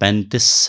35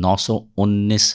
919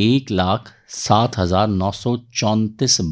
1,07,934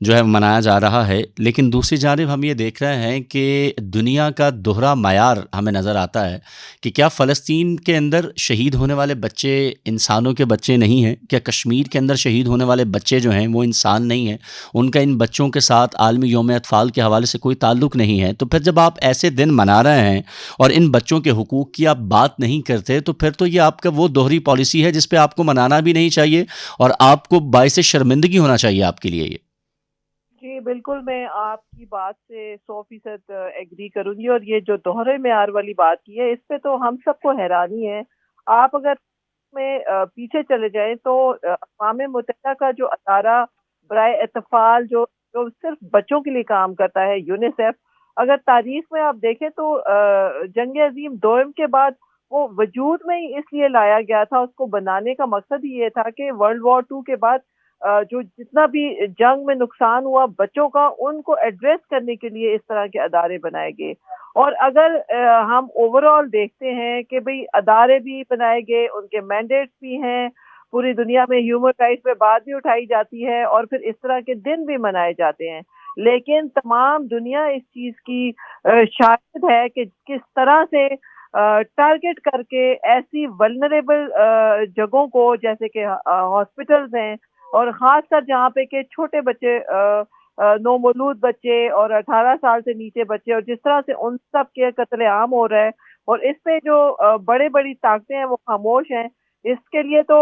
جو ہے منایا جا رہا ہے، لیکن دوسری جانب ہم یہ دیکھ رہے ہیں کہ دنیا کا دوہرا معیار ہمیں نظر آتا ہے کہ کیا فلسطین کے اندر شہید ہونے والے بچے انسانوں کے بچے نہیں ہیں؟ کیا کشمیر کے اندر شہید ہونے والے بچے جو ہیں وہ انسان نہیں ہیں؟ ان کا ان بچوں کے ساتھ عالمی یوم اطفال کے حوالے سے کوئی تعلق نہیں ہے؟ تو پھر جب آپ ایسے دن منا رہے ہیں اور ان بچوں کے حقوق کی آپ بات نہیں کرتے، تو پھر تو یہ آپ کا وہ دوہری پالیسی ہے جس پہ آپ کو منانا بھی نہیں چاہیے اور آپ کو باعث شرمندگی ہونا چاہیے آپ کے لیے یہ۔ جی بالکل، میں آپ کی بات سے 100% ایگری کروں گی، اور یہ جو دوہرے معیار والی بات کی ہے اس پہ تو ہم سب کو حیرانی ہے۔ آپ اگر میں پیچھے چلے جائیں تو اقوام متحدہ کا جو ادارہ برائے اطفال جو جو صرف بچوں کے لیے کام کرتا ہے، یونیسیف، اگر تاریخ میں آپ دیکھیں تو جنگ عظیم دوم کے بعد وہ وجود میں ہی اس لیے لایا گیا تھا، اس کو بنانے کا مقصد ہی یہ تھا کہ ورلڈ وار 2 کے بعد جو جتنا بھی جنگ میں نقصان ہوا بچوں کا، ان کو ایڈریس کرنے کے لیے اس طرح کے ادارے بنائے گئے۔ اور اگر ہم اوور آل دیکھتے ہیں کہ بھئی ادارے بھی بنائے گئے، ان کے مینڈیٹس بھی ہیں، پوری دنیا میں ہیومن رائٹس پہ بات بھی اٹھائی جاتی ہے، اور پھر اس طرح کے دن بھی منائے جاتے ہیں، لیکن تمام دنیا اس چیز کی شاہد ہے کہ کس طرح سے ٹارگٹ کر کے ایسی ولنریبل جگہوں کو، جیسے کہ ہاسپٹلز ہیں، اور خاص کر جہاں پہ کہ چھوٹے بچے، نومولود بچے اور 18 سال سے نیچے بچے، اور جس طرح سے ان سب کے قتل عام ہو رہا ہے، اور اس پہ جو بڑے بڑی طاقتیں ہیں وہ خاموش ہیں۔ اس کے لیے تو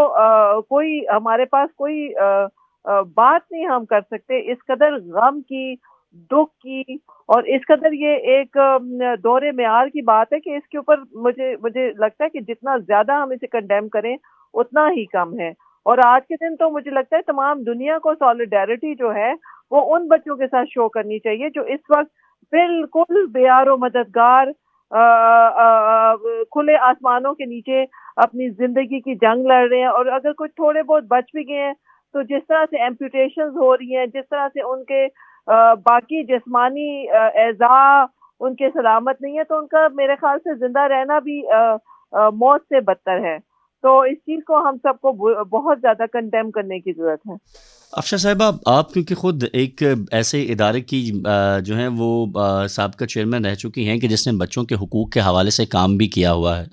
کوئی ہمارے پاس کوئی بات نہیں ہم کر سکتے، اس قدر غم کی، دکھ کی، اور اس قدر یہ ایک دور معیار کی بات ہے کہ اس کے اوپر مجھے لگتا ہے کہ جتنا زیادہ ہم اسے کنڈیم کریں اتنا ہی کم ہے۔ اور آج کے دن تو مجھے لگتا ہے تمام دنیا کو سالیڈیرٹی جو ہے وہ ان بچوں کے ساتھ شو کرنی چاہیے جو اس وقت بالکل بے یار و مددگار کھلے آسمانوں کے نیچے اپنی زندگی کی جنگ لڑ رہے ہیں، اور اگر کچھ تھوڑے بہت بچ بھی گئے ہیں تو جس طرح سے ایمپوٹیشنز ہو رہی ہیں، جس طرح سے ان کے باقی جسمانی اعضاء ان کے سلامت نہیں ہے، تو ان کا میرے خیال سے زندہ رہنا بھی موت سے بدتر ہے۔ تو اس چیز کو ہم سب کو بہت زیادہ کنڈیم کرنے کی ضرورت ہے۔ افشا صاحبہ، آپ کیونکہ خود ایک ایسے ادارے کی جو ہیں وہ سابقہ چیئرمین رہ چکی ہیں کہ جس نے بچوں کے حقوق کے حوالے سے کام بھی کیا ہوا ہے،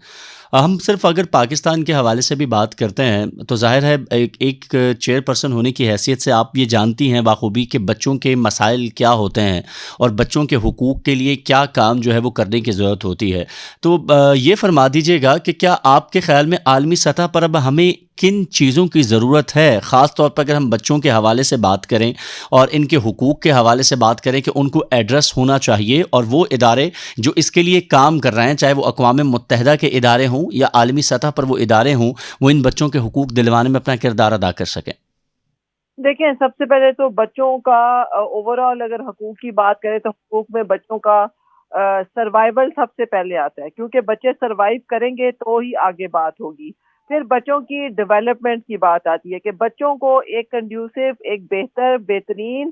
ہم صرف اگر پاکستان کے حوالے سے بھی بات کرتے ہیں تو ظاہر ہے ایک چیئر پرسن ہونے کی حیثیت سے آپ یہ جانتی ہیں بخوبی کہ بچوں کے مسائل کیا ہوتے ہیں اور بچوں کے حقوق کے لیے کیا کام جو ہے وہ کرنے کی ضرورت ہوتی ہے۔ تو یہ فرما دیجیے گا کہ کیا آپ کے خیال میں عالمی سطح پر اب ہمیں کن چیزوں کی ضرورت ہے، خاص طور پر اگر ہم بچوں کے حوالے سے بات کریں اور ان کے حقوق کے حوالے سے بات کریں کہ ان کو ایڈریس ہونا چاہیے، اور وہ ادارے جو اس کے لیے کام کر رہے ہیں، چاہے وہ اقوام متحدہ کے ادارے ہوں یا عالمی سطح پر وہ ادارے ہوں، وہ ان بچوں کے حقوق دلوانے میں اپنا کردار ادا کر سکیں؟ دیکھیں، سب سے پہلے تو بچوں کا اوور آل اگر حقوق کی بات کریں تو حقوق میں بچوں کا سروائیول سب سے پہلے آتا ہے، کیونکہ بچے سروائیو کریں گے تو ہی آگے بات ہوگی۔ پھر بچوں کی ڈیولپمنٹ کی بات آتی ہے کہ بچوں کو ایک کنڈیوسو، ایک بہترین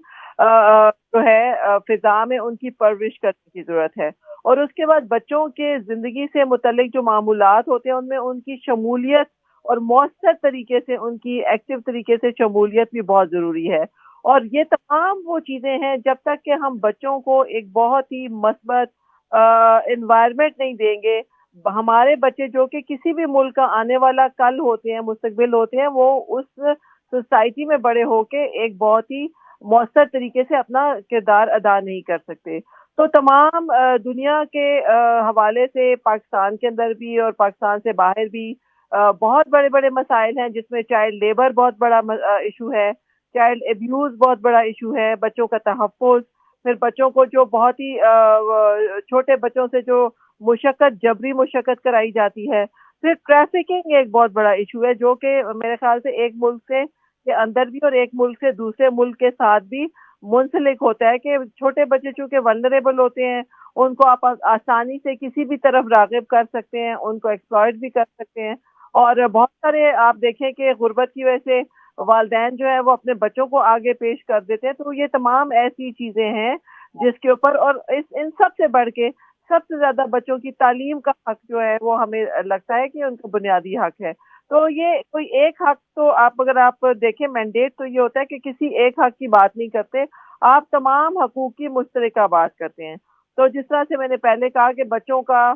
جو ہے فضا میں ان کی پرورش کرنے کی ضرورت ہے، اور اس کے بعد بچوں کے زندگی سے متعلق جو معمولات ہوتے ہیں ان میں ان کی شمولیت اور مؤثر طریقے سے، ان کی ایکٹیو طریقے سے شمولیت بھی بہت ضروری ہے۔ اور یہ تمام وہ چیزیں ہیں جب تک کہ ہم بچوں کو ایک بہت ہی مثبت انوائرمنٹ نہیں دیں گے، ہمارے بچے جو کہ کسی بھی ملک کا آنے والا کل ہوتے ہیں، مستقبل ہوتے ہیں، وہ اس سوسائٹی میں بڑے ہو کے ایک بہت ہی مؤثر طریقے سے اپنا کردار ادا نہیں کر سکتے۔ تو تمام دنیا کے حوالے سے پاکستان کے اندر بھی اور پاکستان سے باہر بھی بہت بڑے بڑے مسائل ہیں، جس میں چائلڈ لیبر بہت بڑا ایشو ہے، چائلڈ ایبیوز بہت بڑا ایشو ہے، بچوں کا تحفظ، پھر بچوں کو جو بہت ہی چھوٹے بچوں سے جو جبری مشقت کرائی جاتی ہے، پھر ٹریفکنگ ایک بہت بڑا ایشو ہے جو کہ میرے خیال سے ایک ملک سے کے اندر بھی اور ایک ملک سے دوسرے ملک کے ساتھ بھی منسلک ہوتا ہے، کہ چھوٹے بچے چونکہ ولنریبل ہوتے ہیں، ان کو آپ آسانی سے کسی بھی طرف راغب کر سکتے ہیں، ان کو ایکسپلائٹ بھی کر سکتے ہیں، اور بہت سارے آپ دیکھیں کہ غربت کی وجہ سے والدین جو ہے وہ اپنے بچوں کو آگے پیش کر دیتے ہیں۔ تو یہ تمام ایسی چیزیں ہیں جس کے اوپر، اور ان سب سے بڑھ کے سب سے زیادہ بچوں کی تعلیم کا حق جو ہے وہ ہمیں لگتا ہے کہ ان کا بنیادی حق ہے۔ تو یہ کوئی ایک حق تو اگر آپ دیکھیں مینڈیٹ تو یہ ہوتا ہے کہ کسی ایک حق کی بات نہیں کرتے، آپ تمام حقوق کی مشترکہ بات کرتے ہیں۔ تو جس طرح سے میں نے پہلے کہا کہ بچوں کا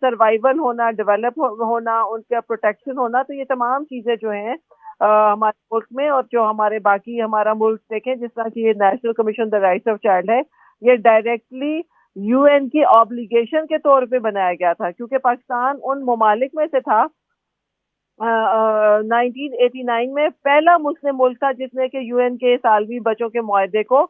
سروائیول ہونا، ڈیولپ ہونا، ان کا پروٹیکشن ہونا، تو یہ تمام چیزیں جو ہیں ہمارے ملک میں، اور جو ہمارے باقی ہمارا ملک دیکھیں جس طرح کی یہ national commission the rights of child ہے، یہ ڈائریکٹلی یو این کی آبلیگیشن کے طور پہ بنایا گیا تھا، کیونکہ پاکستان ان ممالک میں سے تھا 1989 میں پہلا مسلم ملک تھا جس نے کہ یو این کے سالوی بچوں کے معاہدے کو،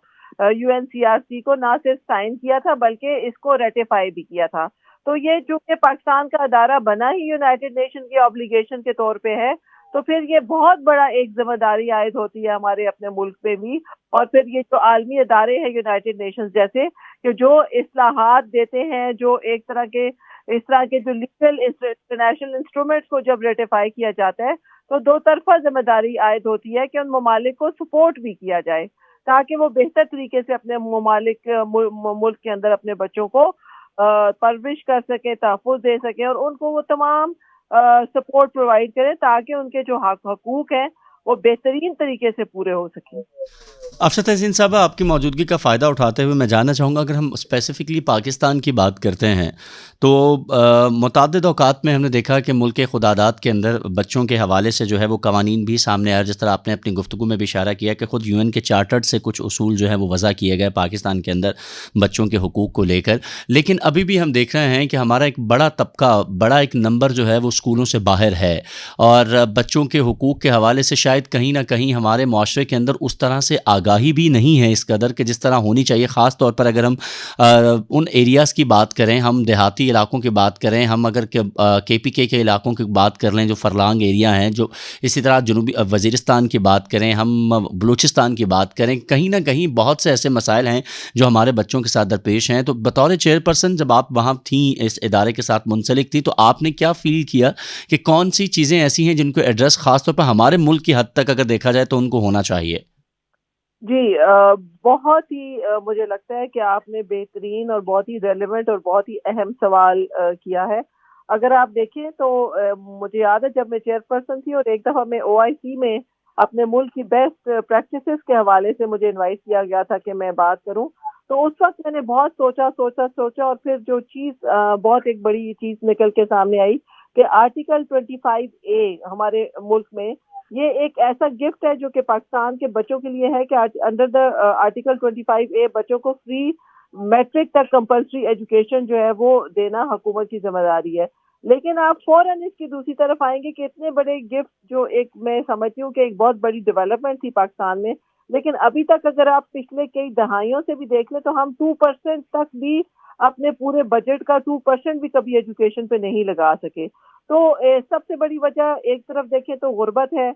U N C R C کو نہ صرف سائن کیا تھا بلکہ اس کو ریٹیفائی بھی کیا تھا۔ تو یہ چونکہ پاکستان کا ادارہ بنا ہی یونائٹڈ نیشن کی آبلیگیشن کے طور پہ ہے، تو پھر یہ بہت بڑا ایک ذمہ داری عائد ہوتی ہے ہمارے اپنے ملک پہ بھی، اور پھر یہ جو عالمی ادارے ہیں یونائٹڈ نیشنز جیسے، کہ جو اصلاحات دیتے ہیں، جو ایک طرح کے اس طرح کے جو لیگل انٹرنیشنل انسٹرومنٹس کو جب ریٹیفائی کیا جاتا ہے تو دو طرفہ ذمہ داری عائد ہوتی ہے کہ ان ممالک کو سپورٹ بھی کیا جائے تاکہ وہ بہتر طریقے سے اپنے ملک کے اندر اپنے بچوں کو پرورش کر سکیں، تحفظ دے سکیں، اور ان کو وہ تمام سپورٹ پرووائڈ کریں تاکہ ان کے جو حقوق ہیں وہ بہترین طریقے سے پورے ہو سکیں۔ افسر تحسین صاحبہ، آپ کی موجودگی کا فائدہ اٹھاتے ہوئے میں جاننا چاہوں گا، اگر ہم اسپیسیفکلی پاکستان کی بات کرتے ہیں تو متعدد اوقات میں ہم نے دیکھا کہ ملک خداداد کے اندر بچوں کے حوالے سے جو ہے وہ قوانین بھی سامنے آئے، جس طرح آپ نے اپنی گفتگو میں بھی اشارہ کیا کہ خود یو این کے چارٹرڈ سے کچھ اصول جو ہے وہ وضع کیے گئے پاکستان کے اندر بچوں کے حقوق کو لے کر، لیکن ابھی بھی ہم دیکھ رہے ہیں کہ ہمارا ایک بڑا طبقہ، بڑا ایک نمبر جو ہے وہ اسکولوں سے باہر ہے، اور بچوں کے حقوق کے حوالے سے شاید کہیں نہ کہیں ہمارے معاشرے کے اندر اس طرح سے آگاہی بھی نہیں ہے اس قدر کہ جس طرح ہونی چاہیے، خاص طور پر اگر ہم ان ایریاز کی بات کریں، ہم دیہاتی علاقوں کی بات کریں، ہم اگر کے پی کے علاقوں کی بات کر لیں جو فرلانگ ایریا ہیں، جو اسی طرح جنوبی وزیرستان کی بات کریں، ہم بلوچستان کی بات کریں، کہیں نہ کہیں بہت سے ایسے مسائل ہیں جو ہمارے بچوں کے ساتھ درپیش ہیں۔ تو بطور چیئر پرسن جب آپ وہاں تھیں، اس ادارے کے ساتھ منسلک تھی، تو آپ نے کیا فیل کیا کہ کون سی چیزیں ایسی ہیں جن کو ایڈریس خاص طور پر ہمارے ملک کی حد تک اگر دیکھا جائے تو ان کو ہونا چاہیے؟ جی، بہت ہی مجھے لگتا ہے کہ آپ نے بہترین اور بہت ہی ریلیونٹ اور بہت ہی اہم سوال کیا ہے۔ اگر آپ دیکھیں تو مجھے یاد ہے جب میں چیئر پرسن تھی اور ایک دفعہ میں او آئی سی میں اپنے ملک کی بیسٹ پریکٹسز کے حوالے سے مجھے انوائٹ کیا گیا تھا کہ میں بات کروں، تو اس وقت میں نے بہت سوچا اور پھر جو چیز بہت ایک بڑی چیز نکل کے سامنے آئی کہ آرٹیکل 25A ہمارے ملک میں یہ ایک ایسا گفٹ ہے جو کہ پاکستان کے بچوں کے لیے ہے کہ انڈر دا آرٹیکل 25A بچوں کو فری میٹرک تک کمپلسری ایجوکیشن جو ہے وہ دینا حکومت کی ذمہ داری ہے۔ لیکن آپ فوراً اس کی دوسری طرف آئیں گے کہ اتنے بڑے گفٹ جو ایک میں سمجھتی ہوں کہ ایک بہت بڑی ڈیولپمنٹ تھی پاکستان میں، لیکن ابھی تک اگر آپ پچھلے کئی دہائیوں سے بھی دیکھ لیں تو ہم 2% تک بھی اپنے پورے بجٹ کا 2% بھی کبھی ایجوکیشن پہ نہیں لگا سکے۔ تو سب سے بڑی وجہ ایک طرف دیکھیں تو غربت ہے،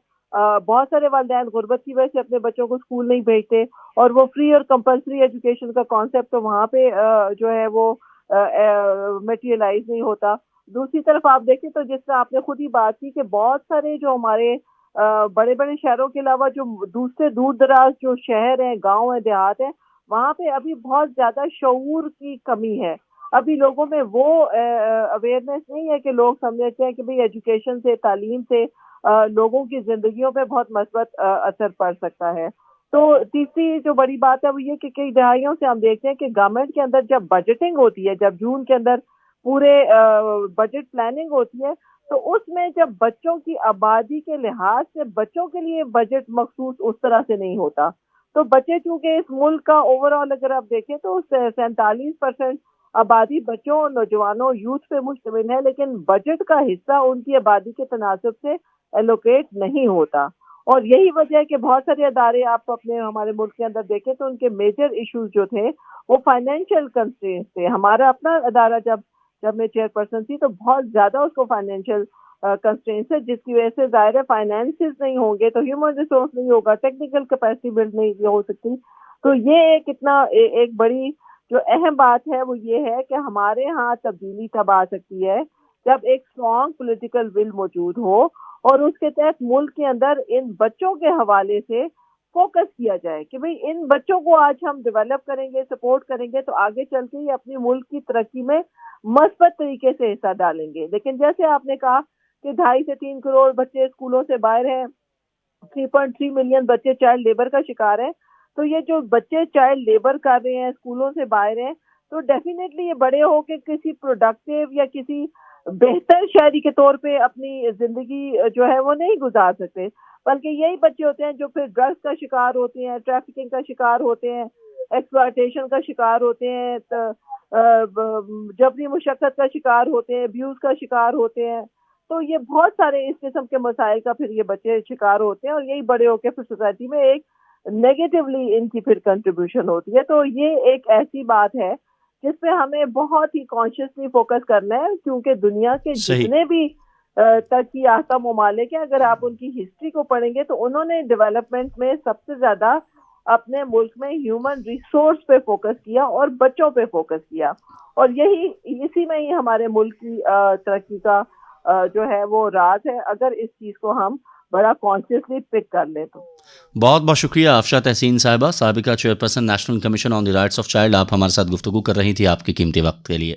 بہت سارے والدین غربت کی وجہ سے اپنے بچوں کو اسکول نہیں بھیجتے، اور وہ فری اور کمپلسری ایجوکیشن کا کانسیپٹ تو وہاں پہ جو ہے وہ میٹیریلائز نہیں ہوتا۔ دوسری طرف آپ دیکھیں تو جس طرح آپ نے خود ہی بات کی کہ بہت سارے جو ہمارے بڑے بڑے شہروں کے علاوہ جو دوسرے دور دراز جو شہر ہیں، گاؤں ہیں، دیہات ہیں، وہاں پہ ابھی بہت زیادہ شعور کی کمی ہے۔ ابھی لوگوں میں وہ اویئرنیس نہیں ہے کہ لوگ سمجھتے ہیں کہ بھئی ایجوکیشن سے، تعلیم سے لوگوں کی زندگیوں پہ بہت مثبت اثر پڑ سکتا ہے۔ تو تیسری جو بڑی بات ہے وہ یہ کہ کئی دہائیوں سے ہم دیکھتے ہیں کہ گورنمنٹ کے اندر جب بجٹنگ ہوتی ہے، جب جون کے اندر پورے بجٹ پلاننگ ہوتی ہے، تو اس میں جب بچوں کی آبادی کے لحاظ سے بچوں کے لیے بجٹ مخصوص اس طرح سے نہیں ہوتا۔ تو بچے چونکہ اس ملک کا اوور آل اگر آپ دیکھیں تو 47% آبادی بچوں اور نوجوانوں یوتھ پہ مشتمل ہے، لیکن بجٹ کا حصہ ان کی آبادی کے تناسب سے ایلوکیٹ نہیں ہوتا، اور یہی وجہ ہے کہ بہت سارے ادارے آپ اپنے ہمارے ملک کے اندر دیکھیں تو ان کے میجر ایشوز جو تھے وہ فائنینشیل کنسٹرینٹس تھے۔ ہمارا اپنا ادارہ جب میں چیئر پرسن تھی تو بہت زیادہ اس کو فائنینشیل کنسٹرینٹس ہے، جس کی وجہ سے ظاہر ہے فائنینسز نہیں ہوں گے تو ہیومن ریسورس نہیں ہوگا، ٹیکنیکل کیپیسٹی بلڈ نہیں ہو سکتی۔ تو یہ ایک بڑی جو اہم بات ہے وہ یہ ہے کہ ہمارے ہاں تبدیلی تب آ سکتی ہے جب ایک اسٹرانگ پولیٹیکل ول موجود ہو اور اس کے تحت ملک کے اندر ان بچوں کے حوالے سے فوکس کیا جائے کہ بھئی ان بچوں کو آج ہم ڈیولپ کریں گے، سپورٹ کریں گے تو آگے چل کے یہ اپنی ملک کی ترقی میں مثبت طریقے سے حصہ ڈالیں گے۔ لیکن جیسے آپ نے کہا کہ 2.5 سے 3 کروڑ بچے اسکولوں سے باہر ہیں, 3.3 ملین بچے چائلڈ لیبر کا شکار ہیں. تو یہ جو بچے چائلڈ لیبر کر رہے ہیں, اسکولوں سے باہر ہیں, تو ڈیفینیٹلی یہ بڑے ہو کے کسی پروڈکٹیو یا کسی بہتر شہری کے طور پہ اپنی زندگی جو ہے وہ نہیں گزار سکتے, بلکہ یہی بچے ہوتے ہیں جو پھر ڈرگس کا شکار ہوتے ہیں, ٹریفکنگ کا شکار ہوتے ہیں, ایکسپلائٹیشن کا شکار ہوتے ہیں, جبری مشقت کا شکار ہوتے ہیں, ابیوز کا شکار ہوتے ہیں. تو یہ بہت سارے اس قسم کے مسائل کا پھر یہ بچے شکار ہوتے ہیں, اور یہی بڑے ہو کے پھر سوسائٹی میں ایک نیگیٹیولی ان کی پھر کنٹریبیوشن ہوتی ہے. تو یہ ایک ایسی بات ہے جس پہ ہمیں بہت ہی کانشیسلی فوکس کرنا ہے, کیونکہ دنیا کے صحیح. جتنے بھی ترقی یافتہ ممالک ہیں, اگر آپ ان کی ہسٹری کو پڑھیں گے تو انہوں نے ڈیولپمنٹ میں سب سے زیادہ اپنے ملک میں ہیومن ریسورس پہ فوکس کیا اور بچوں پہ فوکس کیا, اور اسی میں ہی ہمارے ملک کی ترقی کا جو ہے وہ راز ہے, اگر اس چیز کو ہم بڑا کانشیسلی پک کر لیں تو. بہت بہت شکریہ آفشاں تحسین صاحبہ, سابقہ chairperson national commission on the rights of child. آپ ہمارے ساتھ گفتگو کر رہی تھی, آپ کے قیمتی وقت کے لیے.